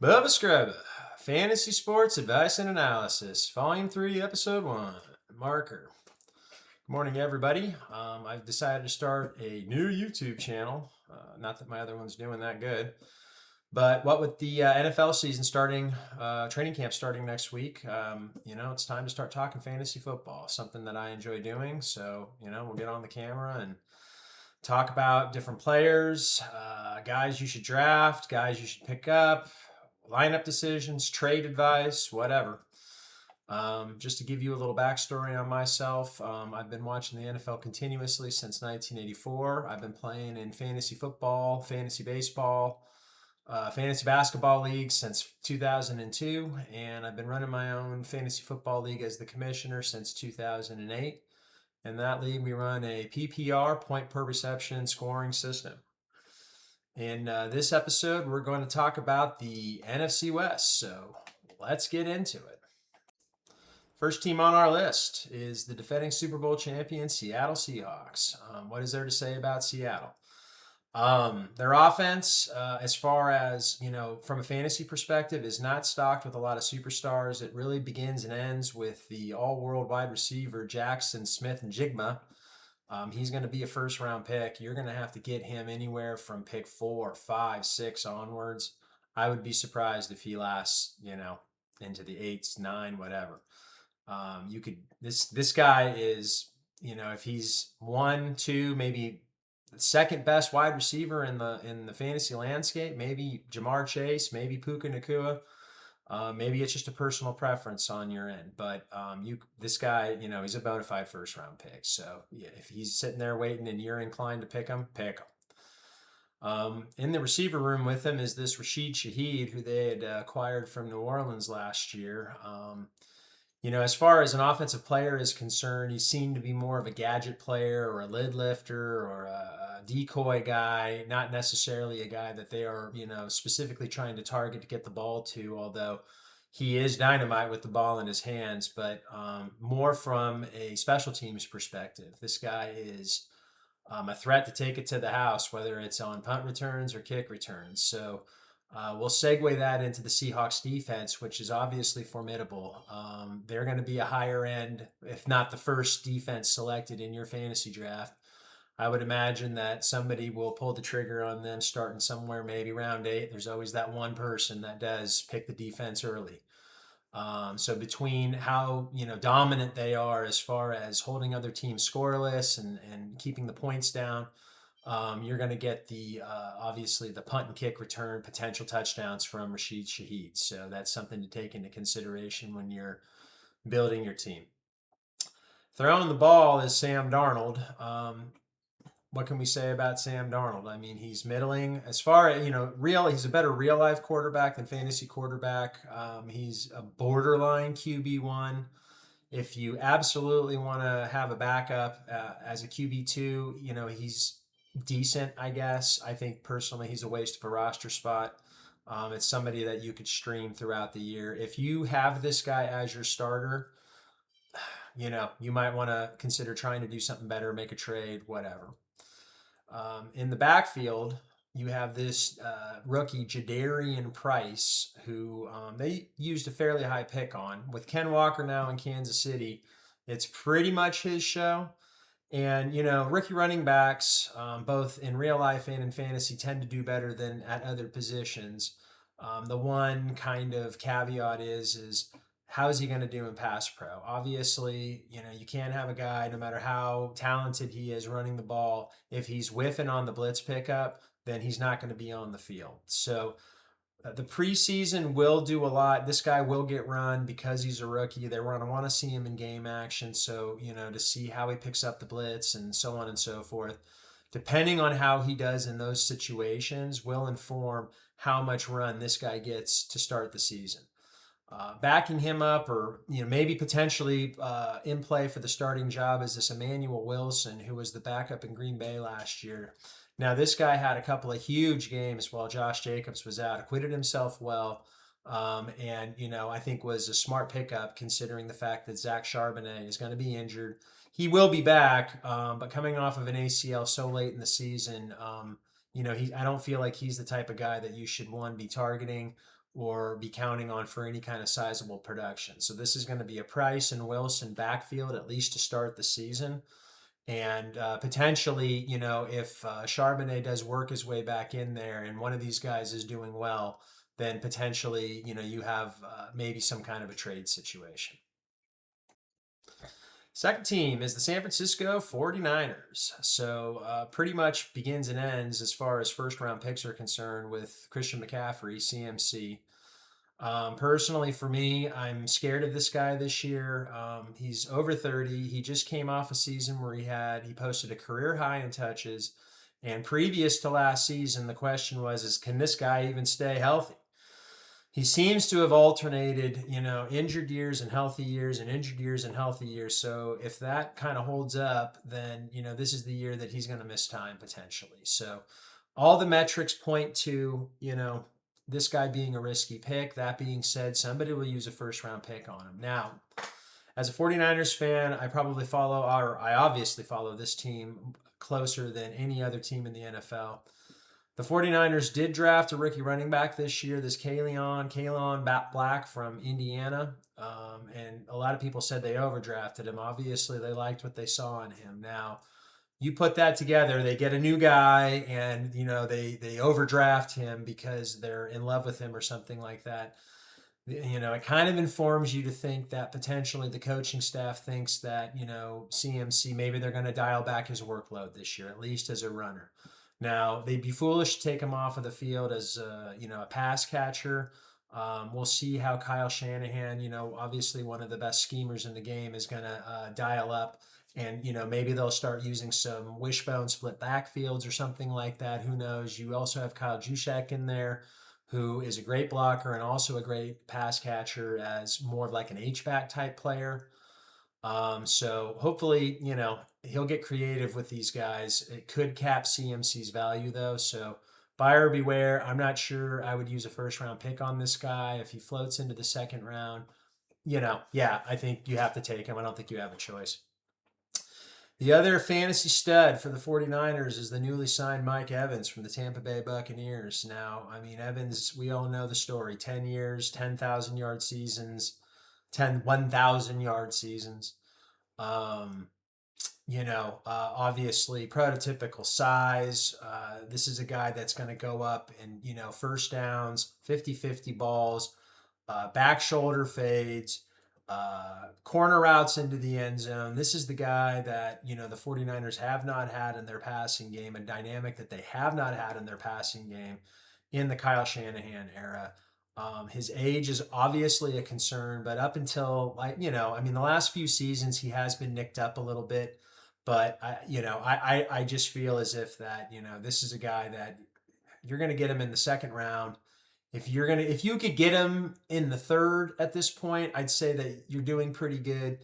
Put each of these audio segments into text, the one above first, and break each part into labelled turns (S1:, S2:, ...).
S1: Bubba Scrubba, Fantasy Sports Advice and Analysis, Volume 3, Episode 1, Marker. Good morning, everybody. I've decided to start a new YouTube channel. Not that my other one's doing that good. But what with the NFL season starting, training camp starting next week, it's time to start talking fantasy football, something that I enjoy doing. So, we'll get on the camera and talk about different players, guys you should draft, guys you should pick up, lineup decisions, trade advice, whatever. Just to give you a little backstory on myself, I've been watching the NFL continuously since 1984. I've been playing in fantasy football, fantasy baseball, fantasy basketball league since 2002, and I've been running my own fantasy football league as the commissioner since 2008. In that league, we run a PPR, point per reception scoring system. In this episode, we're going to talk about the NFC West, so let's get into it. First team on our list is the defending Super Bowl champion Seattle Seahawks. What is there to say about Seattle? Their offense, as far as, from a fantasy perspective, is not stocked with a lot of superstars. It really begins and ends with the all-world wide receiver Jackson Smith and Jigma. He's going to be a first-round pick. You're going to have to get him anywhere from pick 4, 5, 6 onwards. I would be surprised if he lasts, into the 8s, 9, whatever. This guy is, if he's 1, 2, maybe the second best wide receiver in the fantasy landscape, maybe Jamar Chase, maybe Puka Nacua. Maybe it's just a personal preference on your end, but this guy, he's a bona fide first round pick. So yeah, if he's sitting there waiting and you're inclined to pick him, pick him. In the receiver room with him is this Rashid Shaheed, who they had acquired from New Orleans last year. As far as an offensive player is concerned, he seemed to be more of a gadget player or a lid lifter or a decoy guy, not necessarily a guy that they are, specifically trying to target to get the ball to, although he is dynamite with the ball in his hands, but more from a special teams perspective. This guy is a threat to take it to the house, whether it's on punt returns or kick returns. So, we'll segue that into the Seahawks defense, which is obviously formidable. They're going to be a higher end, if not the first defense selected in your fantasy draft. I would imagine that somebody will pull the trigger on them starting somewhere, maybe round 8. There's always that one person that does pick the defense early. So between how dominant they are as far as holding other teams scoreless and keeping the points down, you're going to get the obviously the punt and kick return potential touchdowns from Rashid Shaheed. So that's something to take into consideration when you're building your team. Throwing the ball is Sam Darnold. What can we say about Sam Darnold? I mean, he's middling as far as he's a better real life quarterback than fantasy quarterback. He's a borderline QB1. If you absolutely want to have a backup as a QB2, he's decent, I guess. I think personally he's a waste of a roster spot. It's somebody that you could stream throughout the year. If you have this guy as your starter, you might want to consider trying to do something better, make a trade, whatever. In the backfield, you have this rookie, Jadarian Price, who they used a fairly high pick on. With Ken Walker now in Kansas City, it's pretty much his show. And, rookie running backs, both in real life and in fantasy, tend to do better than at other positions. The one kind of caveat is how's he going to do in pass pro? Obviously, you can't have a guy, no matter how talented he is running the ball, if he's whiffing on the blitz pickup, then he's not going to be on the field. So the preseason will do a lot. This guy will get run because he's a rookie. They're going to want to see him in game action. So, to see how he picks up the blitz and so on and so forth. Depending on how he does in those situations will inform how much run this guy gets to start the season. Backing him up or maybe potentially in play for the starting job is this Emmanuel Wilson, who was the backup in Green Bay last year. Now this guy had a couple of huge games while Josh Jacobs was out, acquitted himself well, and I think was a smart pickup considering the fact that Zach Charbonnet is going to be injured. He will be back, but coming off of an ACL so late in the season, I don't feel like he's the type of guy that you should be targeting or be counting on for any kind of sizable production. So this is going to be a Price and Wilson backfield, at least to start the season. And potentially, if Charbonnet does work his way back in there and one of these guys is doing well, then potentially, you have maybe some kind of a trade situation. Second team is the San Francisco 49ers. So pretty much begins and ends as far as first round picks are concerned with Christian McCaffrey, CMC. Personally, for me, I'm scared of this guy this year. He's over 30. He just came off a season where he posted a career high in touches. And previous to last season, the question was, can this guy even stay healthy? He seems to have alternated, injured years and healthy years and injured years and healthy years. So if that kind of holds up, then, this is the year that he's going to miss time potentially. So all the metrics point to, this guy being a risky pick. That being said, somebody will use a first round pick on him. Now, as a 49ers fan, I obviously follow this team closer than any other team in the NFL. The 49ers did draft a rookie running back this year, this Kalen Black from Indiana. And a lot of people said they overdrafted him. Obviously, they liked what they saw in him. Now, you put that together, they get a new guy and, they overdraft him because they're in love with him or something like that. It kind of informs you to think that potentially the coaching staff thinks that, CMC, maybe they're going to dial back his workload this year, at least as a runner. Now, they'd be foolish to take him off of the field as, a pass catcher. We'll see how Kyle Shanahan, obviously one of the best schemers in the game, is going to dial up. And, maybe they'll start using some wishbone split backfields or something like that. Who knows? You also have Kyle Juszczyk in there, who is a great blocker and also a great pass catcher as more of like an H-back type player. So hopefully, he'll get creative with these guys. It could cap CMC's value though. So buyer beware. I'm not sure I would use a first round pick on this guy. If he floats into the second round, yeah, I think you have to take him. I don't think you have a choice. The other fantasy stud for the 49ers is the newly signed Mike Evans from the Tampa Bay Buccaneers. Now, I mean, Evans, we all know the story. 10 years, 10,000-yard seasons, 1,000-yard seasons. Obviously prototypical size. This is a guy that's going to go up and, first downs, 50-50 balls, back shoulder fades, corner routes into the end zone. This is the guy that, the 49ers have not had in their passing game, a dynamic that they have not had in their passing game in the Kyle Shanahan era. His age is obviously a concern, but up until the last few seasons, he has been nicked up a little bit. But I just feel as if that, this is a guy that you're going to get him in the second round. If you could get him in the third at this point, I'd say that you're doing pretty good.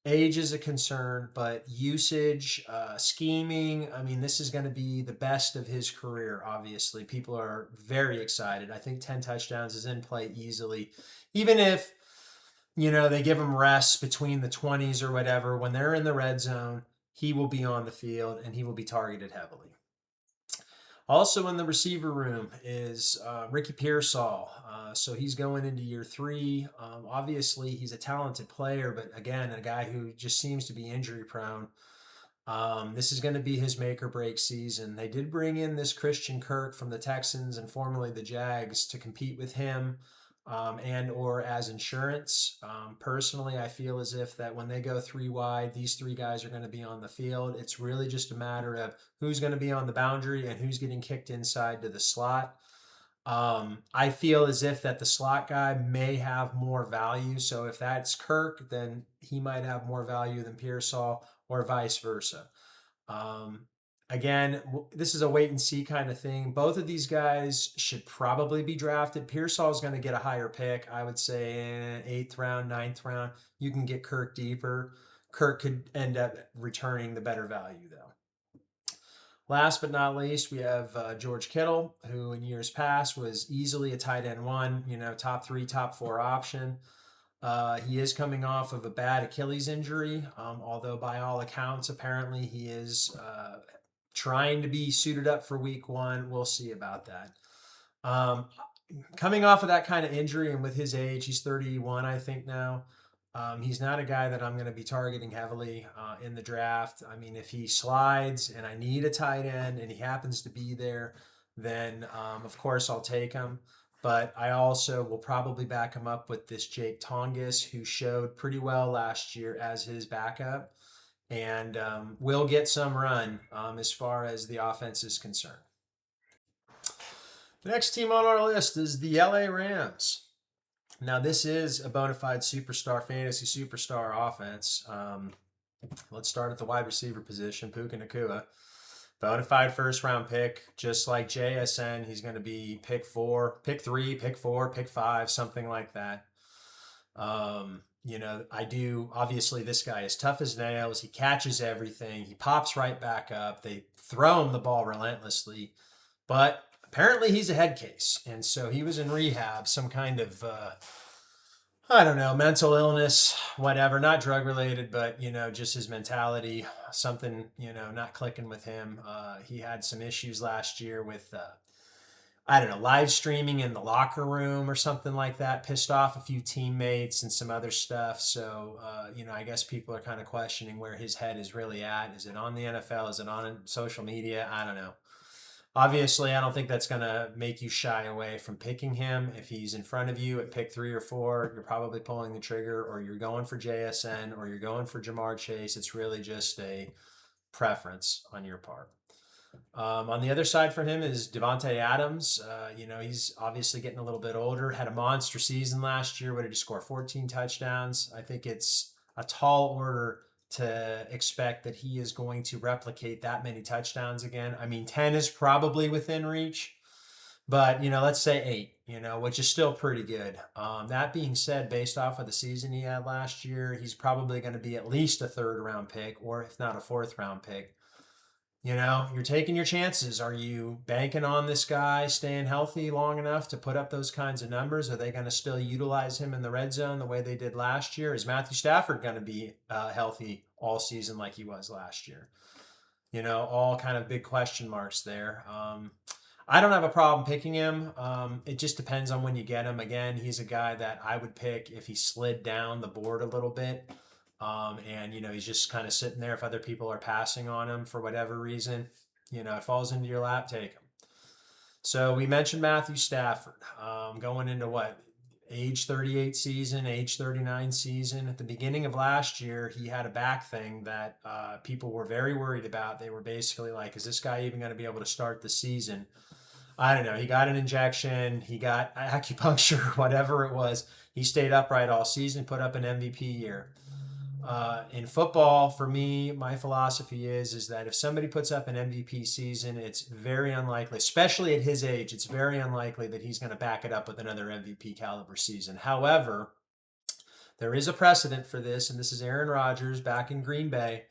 S1: Age is a concern, but usage, scheming, I mean, this is going to be the best of his career, obviously. People are very excited. I think 10 touchdowns is in play easily. Even if, they give him rests between the 20s or whatever, when they're in the red zone, he will be on the field and he will be targeted heavily. Also in the receiver room is Ricky Pearsall. So he's going into year 3. Obviously, he's a talented player, but again, a guy who just seems to be injury prone. This is going to be his make or break season. They did bring in this Christian Kirk from the Texans and formerly the Jags to compete with him and or as insurance. Personally, I feel as if that when they go 3 wide, these 3 guys are going to be on the field. It's really just a matter of who's going to be on the boundary and who's getting kicked inside to the slot. I feel as if that the slot guy may have more value. So if that's Kirk, then he might have more value than Pearsall or vice versa. Again, this is a wait and see kind of thing. Both of these guys should probably be drafted. Pearsall is going to get a higher pick. I would say 8th round, 9th round. You can get Kirk deeper. Kirk could end up returning the better value though. Last but not least, we have George Kittle, who in years past was easily a tight end 1, top 3, top 4 option. He is coming off of a bad Achilles injury, although by all accounts, apparently he is trying to be suited up for week 1. We'll see about that. Kind coming off of that kind of injury and with his age, he's 31, I think now. He's not a guy that I'm going to be targeting heavily in the draft. I mean, if he slides and I need a tight end and he happens to be there, then of course I'll take him. But I also will probably back him up with this Jake Tongas, who showed pretty well last year as his backup and will get some run as far as the offense is concerned. The next team on our list is the LA Rams. Now, this is a bona fide superstar, fantasy superstar offense. Let's start at the wide receiver position, Puka Nacua. Bona fide first round pick, just like JSN. He's going to be pick 4, pick 3, pick 4, pick 5, something like that. Obviously, this guy is tough as nails. He catches everything. He pops right back up. They throw him the ball relentlessly. But apparently he's a head case. And so he was in rehab, some kind of, mental illness, whatever, not drug related, but, just his mentality, something, not clicking with him. He had some issues last year with, live streaming in the locker room or something like that, pissed off a few teammates and some other stuff. So, I guess people are kind of questioning where his head is really at. Is it on the NFL? Is it on social media? I don't know. Obviously, I don't think that's going to make you shy away from picking him. If he's in front of you at pick 3 or 4, you're probably pulling the trigger, or you're going for JSN, or you're going for Jamar Chase. It's really just a preference on your part. On the other side for him is Devontae Adams. He's obviously getting a little bit older. Had a monster season last year. What did he score? 14 touchdowns. I think it's a tall order to expect that he is going to replicate that many touchdowns again. I mean, 10 is probably within reach, but, let's say 8, which is still pretty good. That being said, based off of the season he had last year, he's probably going to be at least a 3rd round pick, or if not a 4th round pick. You're taking your chances. Are you banking on this guy staying healthy long enough to put up those kinds of numbers? Are they going to still utilize him in the red zone the way they did last year? Is Matthew Stafford going to be healthy all season like he was last year? All kind of big question marks there. I don't have a problem picking him. It just depends on when you get him. Again, he's a guy that I would pick if he slid down the board a little bit. He's just kind of sitting there if other people are passing on him for whatever reason. It falls into your lap, take him. So we mentioned Matthew Stafford going into age 38 season, age 39 season. At the beginning of last year, he had a back thing that people were very worried about. They were basically like, is this guy even going to be able to start the season? I don't know. He got an injection. He got acupuncture, whatever it was. He stayed upright all season, put up an MVP year. In football, for me, my philosophy is that if somebody puts up an MVP season, it's very unlikely, especially at his age, it's very unlikely that he's going to back it up with another MVP caliber season. However, there is a precedent for this, and this is Aaron Rodgers back in Green Bay.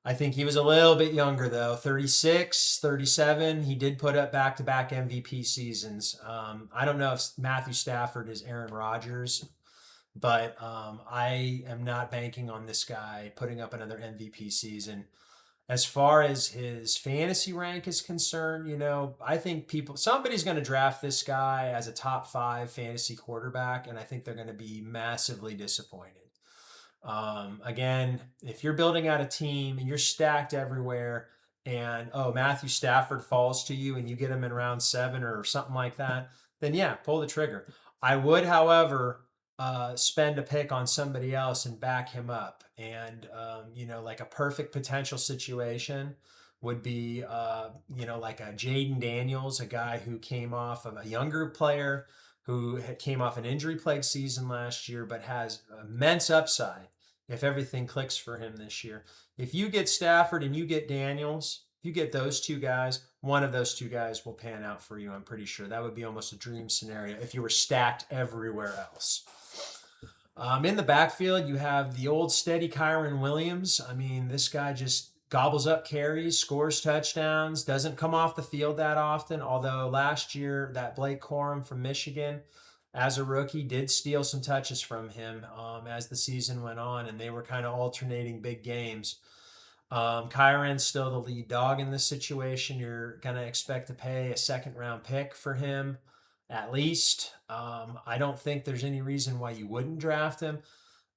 S1: I think he was a little bit younger, though, 36, 37. He did put up back-to-back MVP seasons. I don't know if Matthew Stafford is Aaron Rodgers, but I am not banking on this guy putting up another MVP season. As far as his fantasy rank is concerned, I think somebody's going to draft this guy as a top 5 fantasy quarterback, and I think they're going to be massively disappointed. Again, if you're building out a team and you're stacked everywhere and, Matthew Stafford falls to you and you get him in round 7 or something like that, then yeah, pull the trigger. I would, however, spend a pick on somebody else and back him up. And, like a perfect potential situation would be, like a Jaden Daniels, a guy who came off of a younger player who came off an injury-plagued season last year, but has immense upside if everything clicks for him this year. If you get Stafford and you get Daniels, if you get those 2 guys, one of those 2 guys will pan out for you, I'm pretty sure. That would be almost a dream scenario if you were stacked everywhere else. In the backfield, you have the old steady Kyron Williams. I mean, this guy just gobbles up carries, scores touchdowns, doesn't come off the field that often, although last year that Blake Corum from Michigan as a rookie did steal some touches from him as the season went on, and they were kind of alternating big games. Kyron's still the lead dog in this situation. You're going to expect to pay a 2nd round pick for him. at least. I don't think there's any reason why you wouldn't draft him.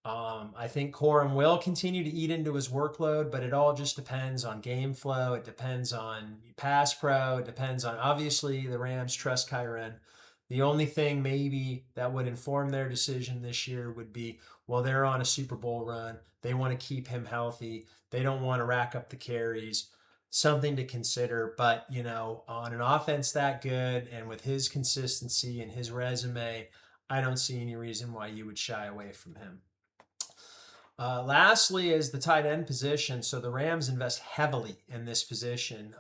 S1: I think Corum will continue to eat into his workload, but it all just depends on game flow. It depends on pass pro. It depends on, obviously, the Rams trust Kyren. The only thing maybe that would inform their decision this year would be, well, they're on a Super Bowl run. They want to keep him healthy. They don't want to rack up the carries. Something to consider. But, on an offense that good and with his consistency and his resume, I don't see any reason why you would shy away from him. Lastly is the tight end position. So the Rams invest heavily in this position,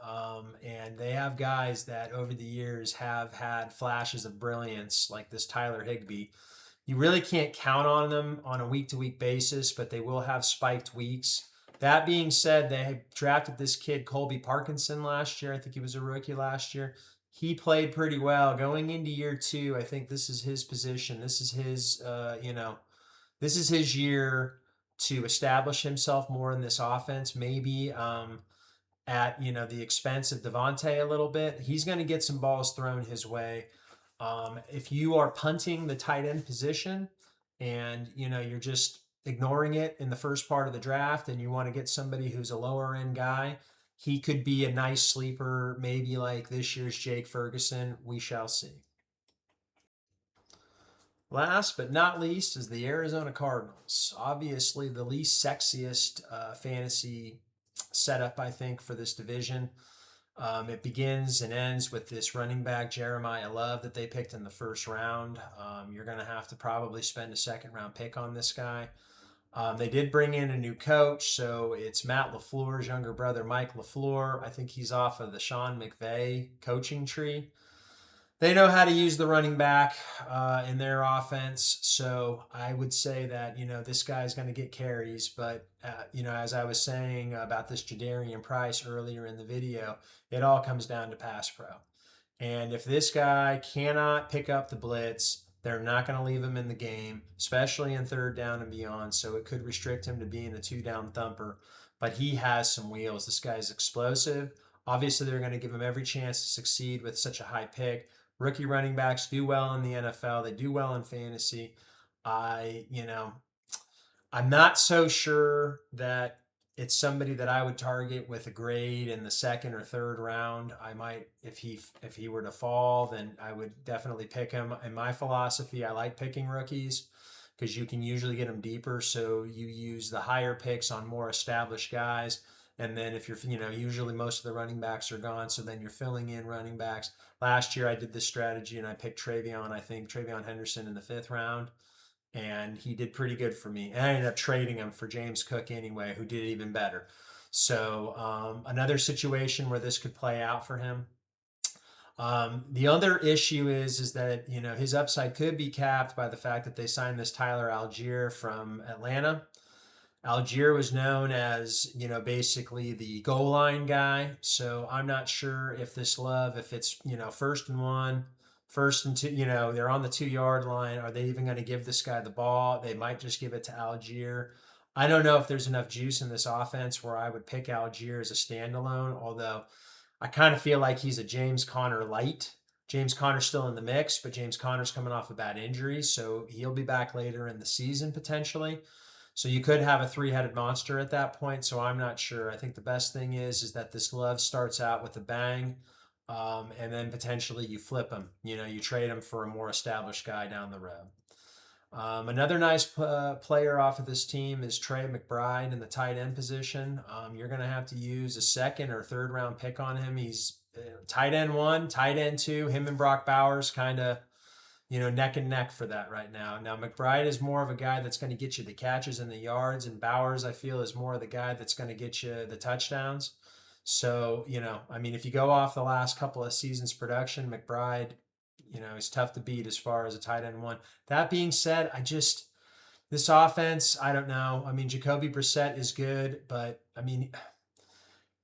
S1: and they have guys that over the years have had flashes of brilliance, like this Tyler Higbee. You really can't count on them on a week-to-week basis, but they will have spiked weeks. That being said, they drafted this kid, Colby Parkinson, last year. I think he was a rookie last year. He played pretty well. Going into year two, I think this is his position. This is his year to establish himself more in this offense. Maybe at the expense of Devontae a little bit. He's going to get some balls thrown his way. If you are punting the tight end position and you're just ignoring it in the first part of the draft and you want to get somebody who's a lower end guy, he could be a nice sleeper, maybe like this year's Jake Ferguson. We shall see. Last but not least is the Arizona Cardinals. Obviously, the least sexiest fantasy setup, I think, for this division. It begins and ends with this running back, Jeremiah Love, that they picked in the first round. You're going to have to probably spend a second round pick on this guy. They did bring in a new coach, so it's Matt LaFleur's younger brother, Mike LaFleur. I think he's off of the Sean McVay coaching tree. They know how to use the running back in their offense. So I would say that, this guy's going to get carries. But, as I was saying about this Jadarian Price earlier in the video, it all comes down to pass pro. And if this guy cannot pick up the blitz, they're not going to leave him in the game, especially in third down and beyond. So it could restrict him to being a two-down thumper. But he has some wheels. This guy's explosive. Obviously, they're going to give him every chance to succeed with such a high pick. Rookie running backs do well in the NFL. They do well in fantasy. I'm not so sure that it's somebody that I would target with a grade in the second or third round. I might, if he were to fall, then I would definitely pick him. In my philosophy, I like picking rookies because you can usually get them deeper. So you use the higher picks on more established guys. And then if you're, usually most of the running backs are gone. So then you're filling in running backs. Last year I did this strategy and I picked Travion Henderson in the 5th round. And he did pretty good for me. And I ended up trading him for James Cook anyway, who did even better. So another situation where this could play out for him. The other issue is that, his upside could be capped by the fact that they signed this Tyler Algier from Atlanta. Algier was known as, basically the goal line guy. So I'm not sure if this Love, if it's, 1st and 1, 1st and 2, they're on the 2-yard line. Are they even going to give this guy the ball? They might just give it to Algier. I don't know if there's enough juice in this offense where I would pick Algier as a standalone, although I kind of feel like he's a James Conner light. James Conner's still in the mix, but James Conner's coming off a bad injury, so he'll be back later in the season potentially. So you could have a 3-headed monster at that point. So I'm not sure. I think the best thing is that this Love starts out with a bang, and then potentially you flip him. You trade him for a more established guy down the road. Another nice player off of this team is Trey McBride in the tight end position. You're going to have to use a 2nd or 3rd round pick on him. He's tight end 1, tight end 2. Him and Brock Bowers kind of neck and neck for that right now. Now, McBride is more of a guy that's going to get you the catches and the yards, and Bowers, I feel, is more of the guy that's going to get you the touchdowns. So, if you go off the last couple of seasons' production, McBride, is tough to beat as far as a tight end 1. That being said, this offense, I don't know. Jacoby Brissett is good, but,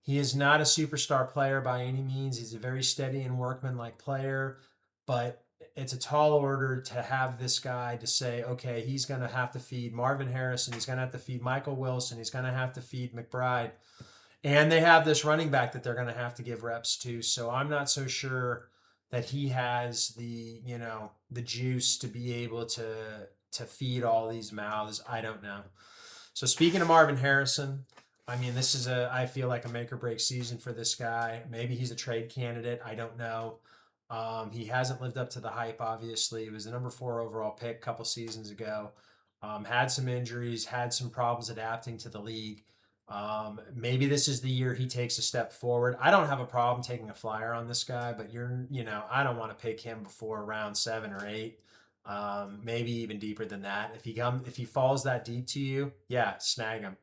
S1: he is not a superstar player by any means. He's a very steady and workmanlike player, but it's a tall order to have this guy to say, okay, he's going to have to feed Marvin Harrison. He's going to have to feed Michael Wilson. He's going to have to feed McBride. And they have this running back that they're going to have to give reps to. So I'm not so sure that he has the, the juice to be able to feed all these mouths. I don't know. So speaking of Marvin Harrison, I mean, this is I feel like a make or break season for this guy. Maybe he's a trade candidate. I don't know. He hasn't lived up to the hype, obviously. He was the number 4 overall pick a couple seasons ago. Had some injuries, had some problems adapting to the league. Maybe this is the year he takes a step forward. I don't have a problem taking a flyer on this guy, but I don't want to pick him before round 7 or 8. Maybe even deeper than that. If he falls that deep to you, yeah, snag him.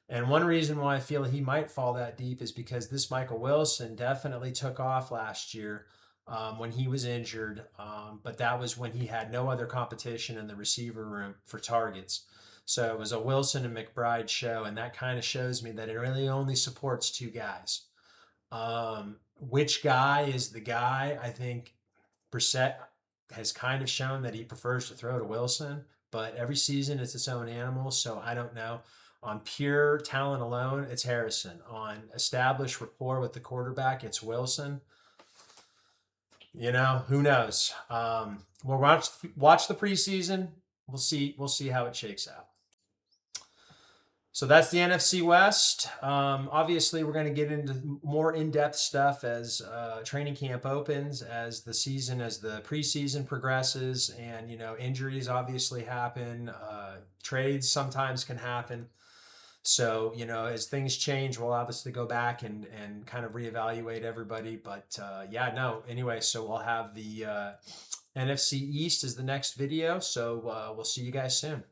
S1: And one reason why I feel he might fall that deep is because this Michael Wilson definitely took off last year when he was injured, but that was when he had no other competition in the receiver room for targets. So it was a Wilson and McBride show, and that kind of shows me that it really only supports 2 guys. Which guy is the guy? I think Brissett has kind of shown that he prefers to throw to Wilson, but every season it's its own animal, so I don't know. On pure talent alone, it's Harrison. On established rapport with the quarterback, it's Wilson. Who knows? We'll watch the preseason. We'll see how it shakes out. So that's the NFC West. Obviously, we're going to get into more in-depth stuff as training camp opens, as the preseason progresses, and injuries obviously happen. Trades sometimes can happen. So as things change, we'll obviously go back and kind of reevaluate everybody. But yeah, no. Anyway, so we'll have the NFC East as the next video. So we'll see you guys soon.